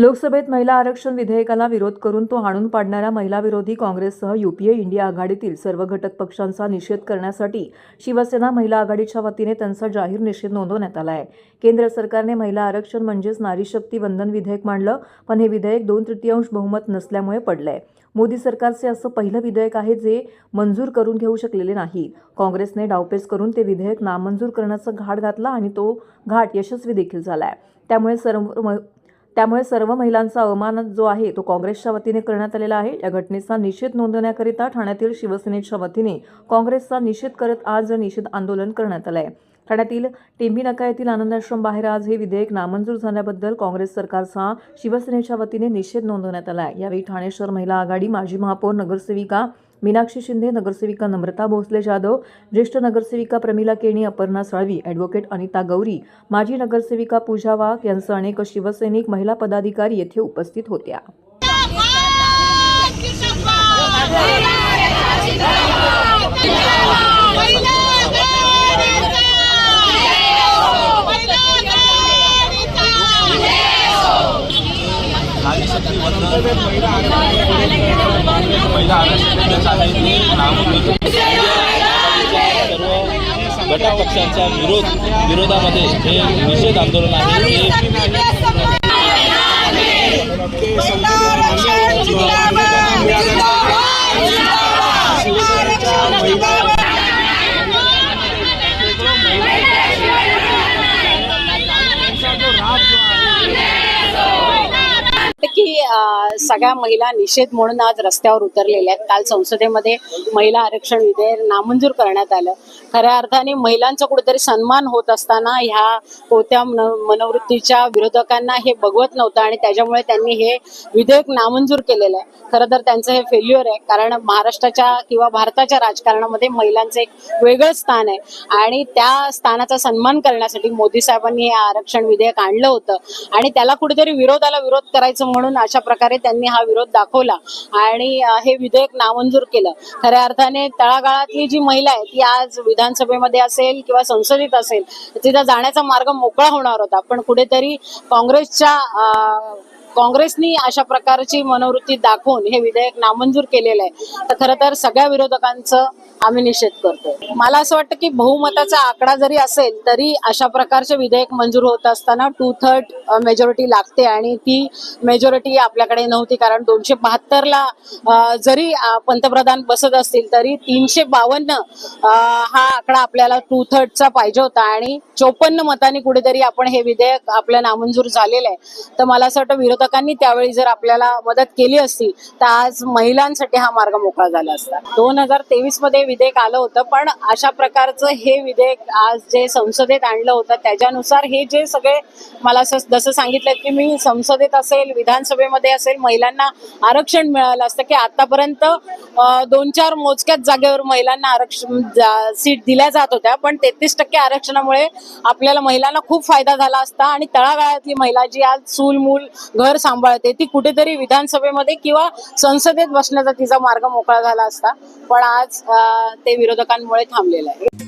लोकसभेत महिला आरक्षण विधेयकाला विरोध करून तो हाणून पाडणाऱ्या महिला विरोधी काँग्रेससह यूपीए इंडिया आघाडीतील सर्व घटक पक्षांचा निषेध करण्यासाठी शिवसेना महिला आघाडीच्या वतीने त्यांचा जाहीर निषेध नोंदवण्यात आला आहे। केंद्र सरकारने महिला आरक्षण म्हणजेच नारी शक्ती वंदन विधेयक मांडलं, पण हे विधेयक 2/3 बहुमत नसल्यामुळे पडलंय। मोदी सरकारचे असं पहिलं विधेयक आहे जे मंजूर करून घेऊ शकलेले नाही। काँग्रेसने डावपेच करून ते विधेयक नामंजूर करण्याचा घाट घातला आणि तो घाट यशस्वी देखील झालाय। त्यामुळे सर्व महिलांचा अवमान जो आहे तो काँग्रेसच्या वतीने करण्यात आलेला आहे। या घटनेचा निषेध नोंदवण्याकरिता ठाण्यातील शिवसेनेच्या वतीने काँग्रेसचा निषेध करत आज निषेध आंदोलन करण्यात आले आहे। ठाण्यातील टेंभी नाका येथील आनंदाश्रम बाहेर आज हे विधेयक नामंजूर झाल्याबद्दल काँग्रेस सरकारचा शिवसेनेच्या वतीने निषेध नोंदवण्यात आला आहे। यावेळी ठाणे शहर महिला आघाडी माजी महापौर नगरसेविका मीनाक्षी शिंदे, नगरसेविका नम्रता भोसले जाधव, ज्येष्ठ नगरसेविका प्रमिला केणी, अपर्णा साळवी, ॲडव्होकेट अनिता गौरी, माजी नगरसेविका पूजा वाघ यांसह अनेक शिवसैनिक, महिला पदाधिकारी येथे उपस्थित होत्या। नारी शक्ती वंदन महिला आरक्षण सर्व घटक पक्षांच्या विरोधामध्ये हे निषेध आंदोलन आहे। की सगळ्या महिला निषेध म्हणून आज रस्त्यावर उतरलेल्या आहेत। काल संसदेमध्ये महिला आरक्षण विधेयक नामंजूर करण्यात आलं। खऱ्या अर्थाने महिलांचा कुठेतरी सन्मान होत असताना ह्या कोणत्या मनोवृत्तीच्या विरोधकांना हे बघवत नव्हतं आणि त्याच्यामुळे त्यांनी हे विधेयक नामंजूर केलेलं आहे। खरं तर त्यांचं हे फेल्युअर आहे, कारण महाराष्ट्राच्या किंवा भारताच्या राजकारणामध्ये महिलांचं एक वेगळं स्थान आहे आणि त्या स्थानाचा सन्मान करण्यासाठी मोदी साहेबांनी हे आरक्षण विधेयक आणलं होतं आणि त्याला कुठेतरी विरोधाला विरोध करायचं म्हणून अशा प्रकारे त्यांनी हा विरोध दाखवला आणि हे विधेयक नामंजूर केलं। खऱ्या अर्थाने तळागाळातली जी महिला आहे ती आज विधानसभेमध्ये असेल किंवा संसदेत असेल तिथं जाण्याचा मार्ग मोकळा होणार होता, पण कुठेतरी काँग्रेसनी अशा प्रकारची मनोवृत्ती दाखवून हे विधेयक नामंजूर केलेलं आहे। तर खरं तर सगळ्या विरोधकांचं आम्ही निषेध करतोय। मला असं वाटतं की बहुमताचा आकडा जरी असेल तरी अशा प्रकारचे विधेयक मंजूर होत असताना 2/3 मेजॉरिटी लागते आणि ती मेजॉरिटी आपल्याकडे नव्हती, कारण 272ला जरी पंतप्रधान बसत असतील तरी 352 हा आकडा आपल्याला 2/3चा पाहिजे होता आणि 54 मतांनी कुठेतरी आपण हे विधेयक आपल्या नामंजूर झालेलं आहे। तर मला असं वाटतं विरोधकांनी त्यावेळी जर आपल्याला मदत केली असती तर आज महिलांसाठी हा मार्ग मोकळा झाला असता। 2023 मध्ये विधेयक आलं होतं, पण अशा प्रकारचं हे विधेयक आज जे संसदेत आणलं होतं त्याच्यानुसार हे जे सगळे मला जसं सांगितलं की मी संसदेत असेल विधानसभेमध्ये असेल महिलांना आरक्षण मिळालं असतं की आतापर्यंत 2-4 मोजक्याच जागेवर महिलांना आरक्षण सीट दिल्या जात होत्या, पण 33% आरक्षणामुळे आपल्याला महिलांना खूप फायदा झाला असता आणि तळागाळातली महिला जी आज चूल मूल घर सांभाळते ती कुठेतरी विधानसभेमध्ये किंवा संसदेत बसण्याचा तिचा मार्ग मोकळा झाला असता, पण आज ते विरोधकांमुळे थांबलेलं आहे।